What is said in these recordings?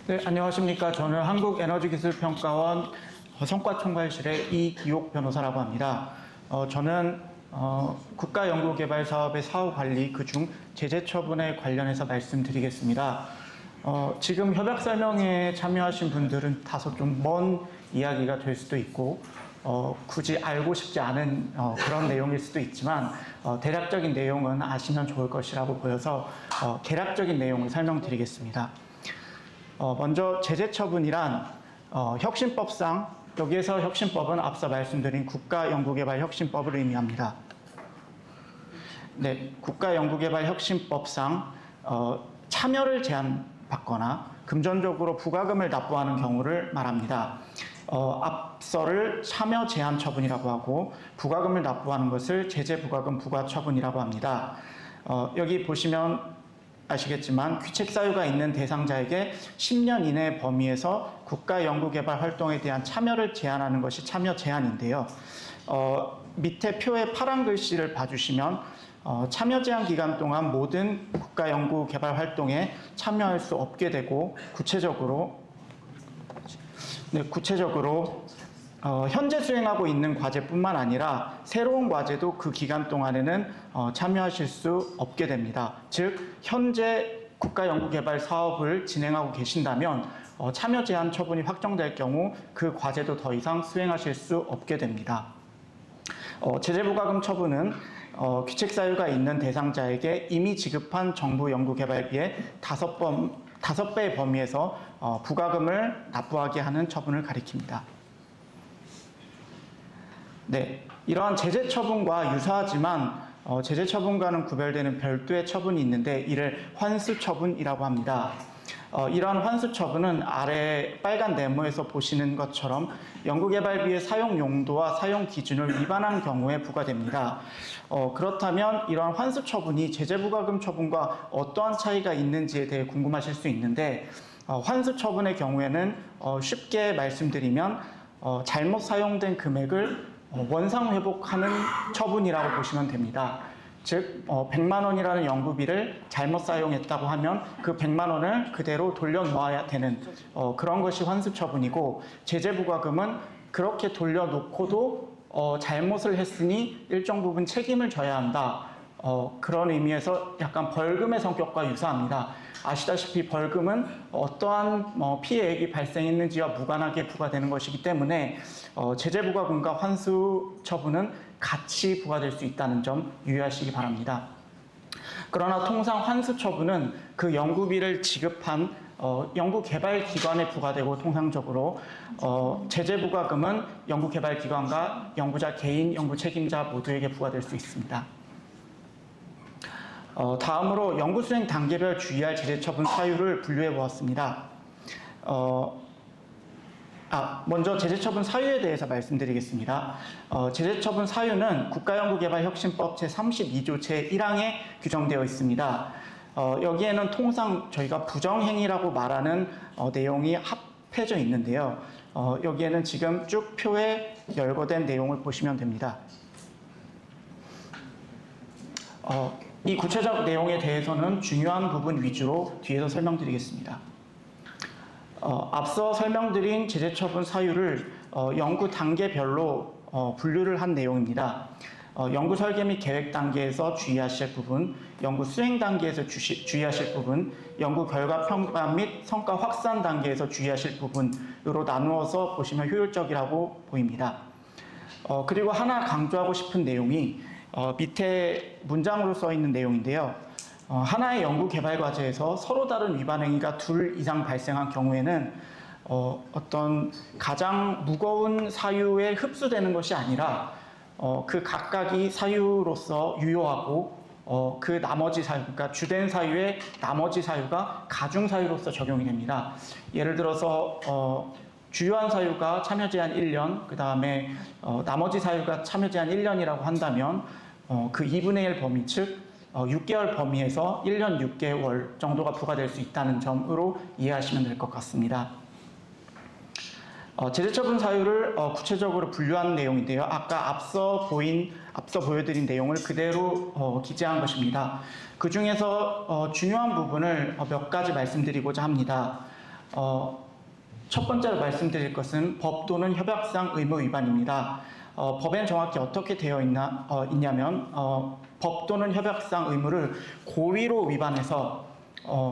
네, 안녕하십니까. 저는 한국에너지기술평가원 성과총괄실의 이기옥 변호사라고 합니다. 저는 국가연구개발사업의 사후관리, 그중 제재처분에 관련해서 말씀드리겠습니다. 지금 협약설명회에 참여하신 분들은 다소 좀 먼 이야기가 될 수도 있고 굳이 알고 싶지 않은 그런 내용일 수도 있지만 대략적인 내용은 아시면 좋을 것이라고 보여서 개략적인 내용을 설명드리겠습니다. 먼저 제재처분이란 혁신법상, 여기에서 혁신법은 앞서 말씀드린 국가연구개발혁신법을 의미합니다. 네, 국가연구개발혁신법상 참여를 제한받거나 금전적으로 부과금을 납부하는 경우를 말합니다. 앞서를 참여 제한 처분이라고 하고 부과금을 납부하는 것을 제재부과금 부과처분이라고 합니다. 여기 보시면 아시겠지만 귀책 사유가 있는 대상자에게 10년 이내 범위에서 국가연구개발 활동에 대한 참여를 제한하는 것이 참여 제한인데요. 밑에 표의 파란 글씨를 봐주시면 참여 제한 기간 동안 모든 국가연구개발 활동에 참여할 수 없게 되고 구체적으로 현재 수행하고 있는 과제뿐만 아니라 새로운 과제도 그 기간 동안에는 참여하실 수 없게 됩니다. 즉 현재 국가연구개발 사업을 진행하고 계신다면 참여 제한 처분이 확정될 경우 그 과제도 더 이상 수행하실 수 없게 됩니다. 제재부과금 처분은 귀책 사유가 있는 대상자에게 이미 지급한 정부 연구개발비의 5배의 범위에서 부과금을 납부하게 하는 처분을 가리킵니다. 네, 이러한 제재 처분과 유사하지만 제재 처분과는 구별되는 별도의 처분이 있는데 이를 환수 처분이라고 합니다. 이러한 환수 처분은 아래 빨간 네모에서 보시는 것처럼 연구개발비의 사용 용도와 사용 기준을 위반한 경우에 부과됩니다. 그렇다면 이러한 환수 처분이 제재부과금 처분과 어떠한 차이가 있는지에 대해 궁금하실 수 있는데 환수 처분의 경우에는 쉽게 말씀드리면 잘못 사용된 금액을 원상 회복하는 처분이라고 보시면 됩니다. 즉 100만 원이라는 연구비를 잘못 사용했다고 하면 그 100만 원을 그대로 돌려놓아야 되는 그런 것이 환수 처분이고, 제재부과금은 그렇게 돌려놓고도 잘못을 했으니 일정 부분 책임을 져야 한다. 그런 의미에서 약간 벌금의 성격과 유사합니다. 아시다시피 벌금은 어떠한 피해액이 발생했는지와 무관하게 부과되는 것이기 때문에 제재부과금과 환수 처분은 같이 부과될 수 있다는 점 유의하시기 바랍니다. 그러나 통상 환수 처분은 그 연구비를 지급한 연구개발기관에 부과되고, 통상적으로 제재부과금은 연구개발기관과 연구자 개인 연구 책임자 모두에게 부과될 수 있습니다. 다음으로 연구수행 단계별 주의할 제재처분 사유를 분류해 보았습니다. 먼저 제재처분 사유에 대해서 말씀드리겠습니다. 제재처분 사유는 국가연구개발혁신법 제32조 제1항에 규정되어 있습니다. 여기에는 통상 저희가 부정행위라고 말하는 내용이 합해져 있는데요. 여기에는 지금 쭉 표에 열거된 내용을 보시면 됩니다. 이 구체적 내용에 대해서는 중요한 부분 위주로 뒤에서 설명드리겠습니다. 앞서 설명드린 제재처분 사유를 연구 단계별로 분류를 한 내용입니다. 연구 설계 및 계획 단계에서 주의하실 부분, 연구 수행 단계에서 주의하실 부분, 연구 결과 평가 및 성과 확산 단계에서 주의하실 부분으로 나누어서 보시면 효율적이라고 보입니다. 그리고 하나 강조하고 싶은 내용이 밑에 문장으로 써 있는 내용인데요. 하나의 연구 개발 과제에서 서로 다른 위반 행위가 2 이상 발생한 경우에는 어떤 가장 무거운 사유에 흡수되는 것이 아니라 그 각각이 사유로서 유효하고 그 나머지 사유, 그러니까 주된 사유의 나머지 사유가 가중 사유로서 적용이 됩니다. 예를 들어서 주요한 사유가 참여 제한 1년, 그 다음에 나머지 사유가 참여 제한 1년이라고 한다면 그 2분의 1 범위, 즉 6개월 범위에서 1년 6개월 정도가 부과될 수 있다는 점으로 이해하시면 될 것 같습니다. 제재처분 사유를 구체적으로 분류한 내용인데요. 아까 앞서 보여드린 내용을 그대로 기재한 것입니다. 그 중에서 중요한 부분을 몇 가지 말씀드리고자 합니다. 첫 번째로 말씀드릴 것은 법 또는 협약상 의무 위반입니다. 법엔 정확히 어떻게 되어 있냐면 법 또는 협약상 의무를 고의로 위반해서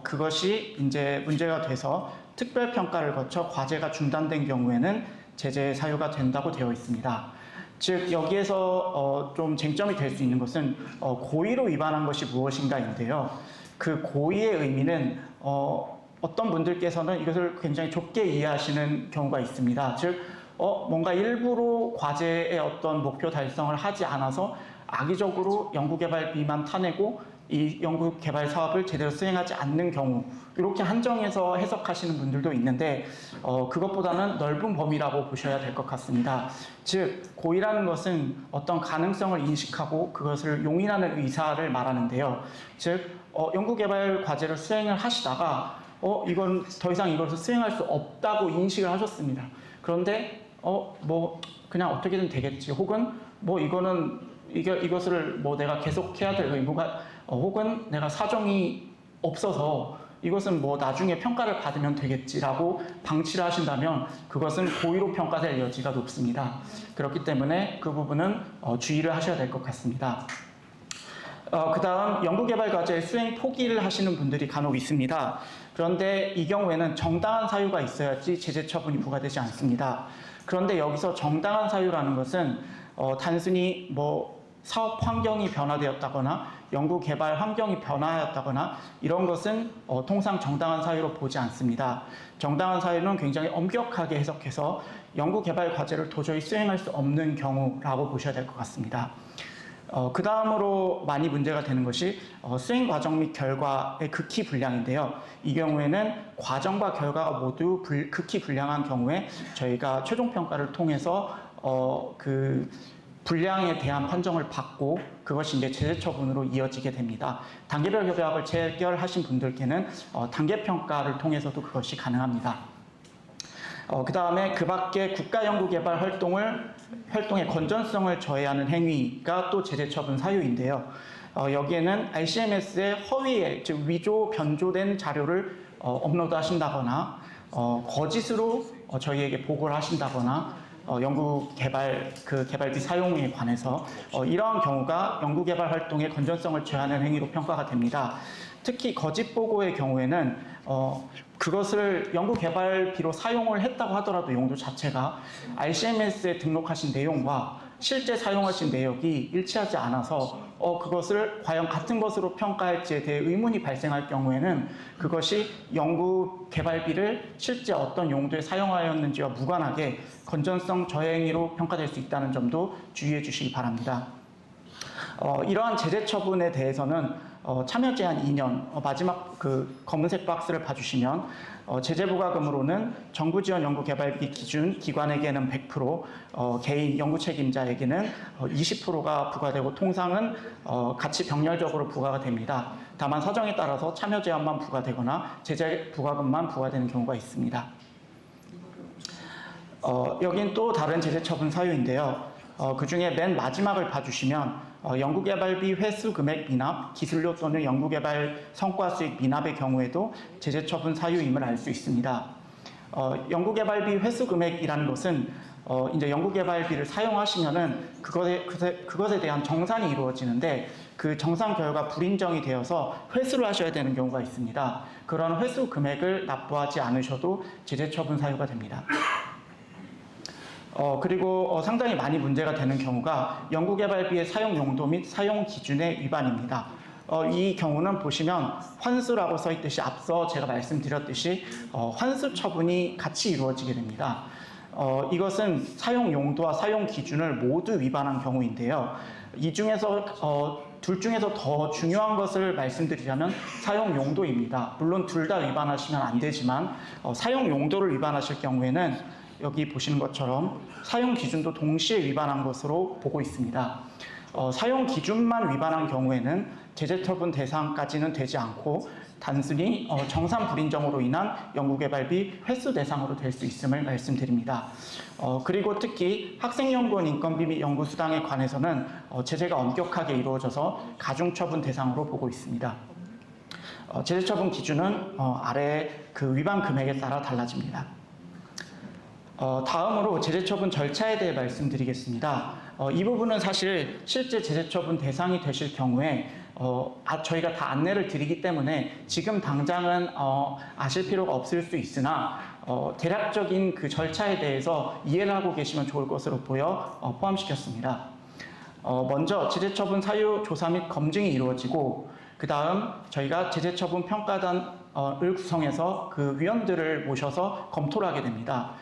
그것이 이제 문제가 돼서 특별 평가를 거쳐 과제가 중단된 경우에는 제재 사유가 된다고 되어 있습니다. 즉 여기에서 좀 쟁점이 될 수 있는 것은 고의로 위반한 것이 무엇인가인데요. 그 고의의 의미는 어떤 분들께서는 이것을 굉장히 좁게 이해하시는 경우가 있습니다. 즉 뭔가 일부러 과제의 어떤 목표 달성을 하지 않아서 악의적으로 연구개발비만 타내고 이 연구개발 사업을 제대로 수행하지 않는 경우, 이렇게 한정해서 해석하시는 분들도 있는데 그것보다는 넓은 범위라고 보셔야 될 것 같습니다. 즉 고의라는 것은 어떤 가능성을 인식하고 그것을 용인하는 의사를 말하는데요. 즉 연구개발 과제를 수행을 하시다가 이건 더 이상 이것을 수행할 수 없다고 인식을 하셨습니다. 그런데 뭐 그냥 어떻게든 되겠지, 혹은 뭐 이것을 뭐 내가 계속해야 될 의무가 혹은 내가 사정이 없어서 이것은 뭐 나중에 평가를 받으면 되겠지라고 방치를 하신다면 그것은 고의로 평가될 여지가 높습니다. 그렇기 때문에 그 부분은 주의를 하셔야 될 것 같습니다. 그 다음 연구개발 과제 수행 포기를 하시는 분들이 간혹 있습니다. 그런데 이 경우에는 정당한 사유가 있어야지 제재 처분이 부과되지 않습니다. 그런데 여기서 정당한 사유라는 것은 단순히 뭐 사업 환경이 변화되었다거나 연구 개발 환경이 변화하였다거나 이런 것은 통상 정당한 사유로 보지 않습니다. 정당한 사유는 굉장히 엄격하게 해석해서 연구 개발 과제를 도저히 수행할 수 없는 경우라고 보셔야 될 것 같습니다. 그 다음으로 많이 문제가 되는 것이 수행 과정 및 결과의 극히 불량인데요. 이 경우에는 과정과 결과가 모두 극히 불량한 경우에 저희가 최종 평가를 통해서 그 불량에 대한 판정을 받고 그것이 이제 제재 처분으로 이어지게 됩니다. 단계별 협약을 체결하신 분들께는 단계 평가를 통해서도 그것이 가능합니다. 그 다음에 그 밖에 국가연구개발 활동의 건전성을 저해하는 행위가 또 제재 처분 사유인데요. 여기에는 RCMS의 허위에, 즉 위조, 변조된 자료를 업로드하신다거나 거짓으로 저희에게 보고를 하신다거나 연구개발 개발비 사용에 관해서 이러한 경우가 연구개발 활동의 건전성을 제한하는 행위로 평가가 됩니다. 특히 거짓 보고의 경우에는 그것을 연구개발비로 사용을 했다고 하더라도 용도 자체가 RCMS에 등록하신 내용과 실제 사용하신 내역이 일치하지 않아서 그것을 과연 같은 것으로 평가할지에 대해 의문이 발생할 경우에는 그것이 연구개발비를 실제 어떤 용도에 사용하였는지와 무관하게 건전성 저해행위로 평가될 수 있다는 점도 주의해 주시기 바랍니다. 이러한 제재 처분에 대해서는 참여 제한 2년, 마지막 그 검은색 박스를 봐주시면 제재 부과금으로는 정부 지원 연구개발비 기준 기관에게는 100%, 개인 연구 책임자에게는 20%가 부과되고 통상은 같이 병렬적으로 부과가 됩니다. 다만 사정에 따라서 참여 제한만 부과되거나 제재 부과금만 부과되는 경우가 있습니다. 여긴 또 다른 제재 처분 사유인데요. 그 중에 맨 마지막을 봐주시면 연구개발비 회수 금액 미납, 기술료 또는 연구개발 성과 수익 미납의 경우에도 제재 처분 사유임을 알 수 있습니다. 연구개발비 회수 금액이라는 것은 이제 연구개발비를 사용하시면은 그것에 대한 정산이 이루어지는데 그 정산 결과 불인정이 되어서 회수를 하셔야 되는 경우가 있습니다. 그런 회수 금액을 납부하지 않으셔도 제재 처분 사유가 됩니다. 그리고 상당히 많이 문제가 되는 경우가 연구개발비의 사용 용도 및 사용 기준의 위반입니다. 이 경우는 보시면 환수라고 써 있듯이 앞서 제가 말씀드렸듯이 환수 처분이 같이 이루어지게 됩니다. 이것은 사용 용도와 사용 기준을 모두 위반한 경우인데요. 이 중에서 둘 중에서 더 중요한 것을 말씀드리자면 사용 용도입니다. 물론 둘 다 위반하시면 안 되지만 사용 용도를 위반하실 경우에는 여기 보시는 것처럼 사용 기준도 동시에 위반한 것으로 보고 있습니다. 사용 기준만 위반한 경우에는 제재 처분 대상까지는 되지 않고 단순히 정산 불인정으로 인한 연구개발비 회수 대상으로 될 수 있음을 말씀드립니다. 그리고 특히 학생연구원 인건비 및 연구수당에 관해서는 제재가 엄격하게 이루어져서 가중처분 대상으로 보고 있습니다. 제재 처분 기준은 아래 그 위반 금액에 따라 달라집니다. 다음으로 제재 처분 절차에 대해 말씀드리겠습니다. 이 부분은 사실 실제 제재 처분 대상이 되실 경우에 저희가 다 안내를 드리기 때문에 지금 당장은 아실 필요가 없을 수 있으나 대략적인 그 절차에 대해서 이해를 하고 계시면 좋을 것으로 보여 포함시켰습니다. 먼저 제재 처분 사유 조사 및 검증이 이루어지고 그 다음 저희가 제재 처분 평가단을 구성해서 그 위원들을 모셔서 검토를 하게 됩니다.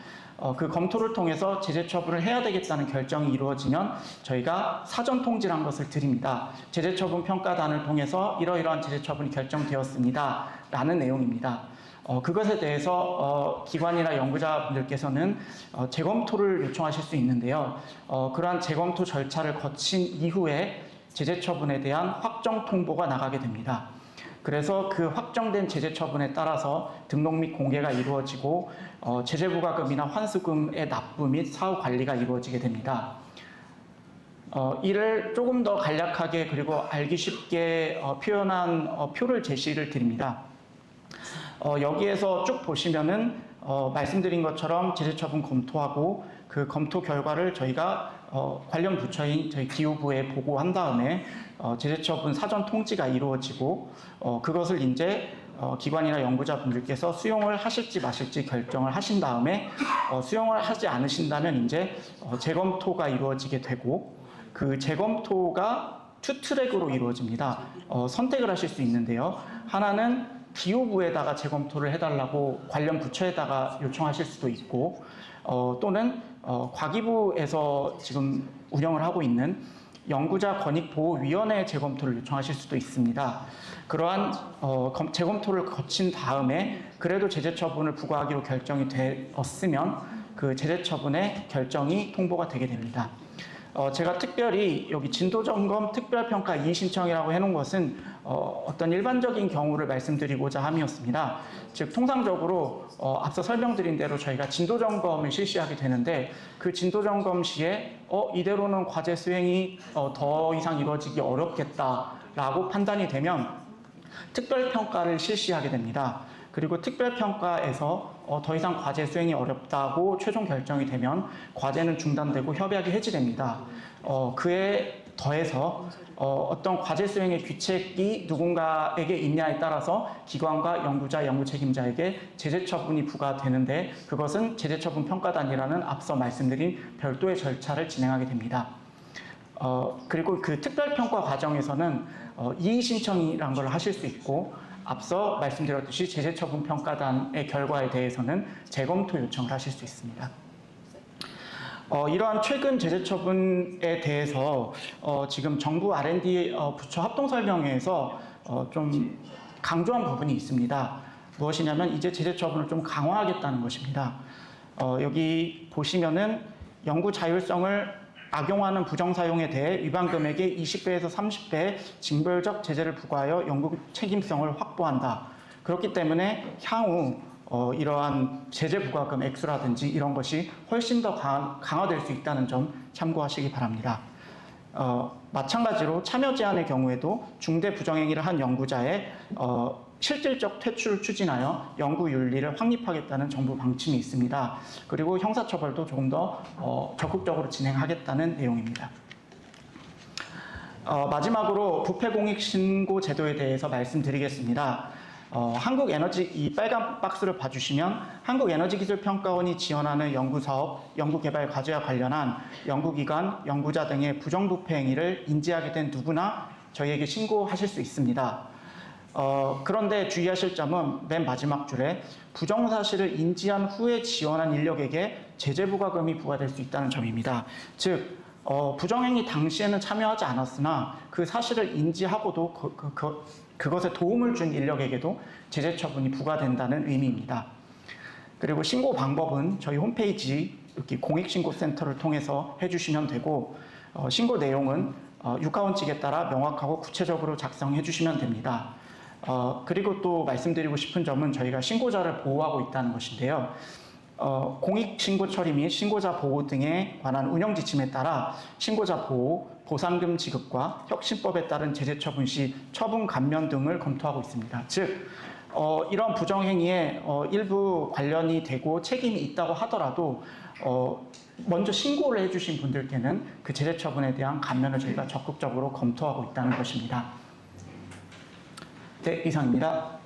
그 검토를 통해서 제재 처분을 해야 되겠다는 결정이 이루어지면 저희가 사전 통지란 것을 드립니다. 제재 처분 평가단을 통해서 이러이러한 제재 처분이 결정되었습니다. 라는 내용입니다. 그것에 대해서 기관이나 연구자분들께서는 재검토를 요청하실 수 있는데요. 그러한 재검토 절차를 거친 이후에 제재 처분에 대한 확정 통보가 나가게 됩니다. 그래서 그 확정된 제재 처분에 따라서 등록 및 공개가 이루어지고 제재 부과금이나 환수금의 납부 및 사후 관리가 이루어지게 됩니다. 이를 조금 더 간략하게 그리고 알기 쉽게 표현한 표를 제시를 드립니다. 여기에서 쭉 보시면은 말씀드린 것처럼 제재 처분 검토하고 그 검토 결과를 저희가 관련 부처인 저희 기후부에 보고한 다음에 제재 처분 사전 통지가 이루어지고 그것을 이제 기관이나 연구자분들께서 수용을 하실지 마실지 결정을 하신 다음에 수용을 하지 않으신다면 이제 재검토가 이루어지게 되고 그 재검토가 투 트랙으로 이루어집니다. 선택을 하실 수 있는데요. 하나는 기후부에다가 재검토를 해달라고 관련 부처에다가 요청하실 수도 있고 또는 과기부에서 지금 운영을 하고 있는 연구자 권익보호위원회 재검토를 요청하실 수도 있습니다. 그러한 재검토를 거친 다음에 그래도 제재 처분을 부과하기로 결정이 되었으면 그 제재 처분의 결정이 통보가 되게 됩니다. 제가 특별히 여기 진도점검 특별평가 이의신청이라고 해놓은 것은 어떤 일반적인 경우를 말씀드리고자 함이었습니다. 즉 통상적으로 앞서 설명드린 대로 저희가 진도점검을 실시하게 되는데 그 진도점검 시에 이대로는 과제 수행이 더 이상 이루어지기 어렵겠다라고 판단이 되면 특별평가를 실시하게 됩니다. 그리고 특별평가에서 더 이상 과제 수행이 어렵다고 최종 결정이 되면 과제는 중단되고 협약이 해지됩니다. 그에 더해서 어떤 과제 수행의 귀책이 누군가에게 있냐에 따라서 기관과 연구자, 연구 책임자에게 제재 처분이 부과되는데 그것은 제재 처분 평가단이라는 앞서 말씀드린 별도의 절차를 진행하게 됩니다. 그리고 그 특별평가 과정에서는 이의 신청이라는 걸 하실 수 있고 앞서 말씀드렸듯이 제재 처분 평가단의 결과에 대해서는 재검토 요청을 하실 수 있습니다. 이러한 최근 제재 처분에 대해서 지금 정부 R&D 부처 합동 설명회에서 좀 강조한 부분이 있습니다. 무엇이냐면 이제 제재 처분을 좀 강화하겠다는 것입니다. 여기 보시면은 연구 자율성을 악용하는 부정사용에 대해 위반 금액의 20배에서 30배의 징벌적 제재를 부과하여 연구 책임성을 확보한다. 그렇기 때문에 향후 이러한 제재 부과금 액수라든지 이런 것이 훨씬 더 강화될 수 있다는 점 참고하시기 바랍니다. 마찬가지로 참여 제한의 경우에도 중대 부정행위를 한 연구자의 실질적 퇴출을 추진하여 연구 윤리를 확립하겠다는 정부 방침이 있습니다. 그리고 형사처벌도 조금 더 적극적으로 진행하겠다는 내용입니다. 마지막으로 부패공익신고 제도에 대해서 말씀드리겠습니다. 한국에너지 이 빨간 박스를 봐주시면 한국에너지기술평가원이 지원하는 연구사업, 연구개발 과제와 관련한 연구기관, 연구자 등의 부정부패 행위를 인지하게 된 누구나 저희에게 신고하실 수 있습니다. 그런데 주의하실 점은 맨 마지막 줄에 부정사실을 인지한 후에 지원한 인력에게 제재부과금이 부과될 수 있다는 점입니다. 즉 부정행위 당시에는 참여하지 않았으나 그 사실을 인지하고도 그것에 도움을 준 인력에게도 제재 처분이 부과된다는 의미입니다. 그리고 신고 방법은 저희 홈페이지 이렇게 공익신고센터를 통해서 해주시면 되고 신고 내용은 육하원칙에 따라 명확하고 구체적으로 작성해 주시면 됩니다. 그리고 또 말씀드리고 싶은 점은 저희가 신고자를 보호하고 있다는 것인데요. 공익신고 처리 및 신고자 보호 등에 관한 운영 지침에 따라 신고자 보호, 보상금 지급과 혁신법에 따른 제재 처분 시 처분 감면 등을 검토하고 있습니다. 즉, 이런 부정행위에 일부 관련이 되고 책임이 있다고 하더라도 먼저 신고를 해주신 분들께는 그 제재 처분에 대한 감면을 저희가 적극적으로 검토하고 있다는 것입니다. 네, 이상입니다.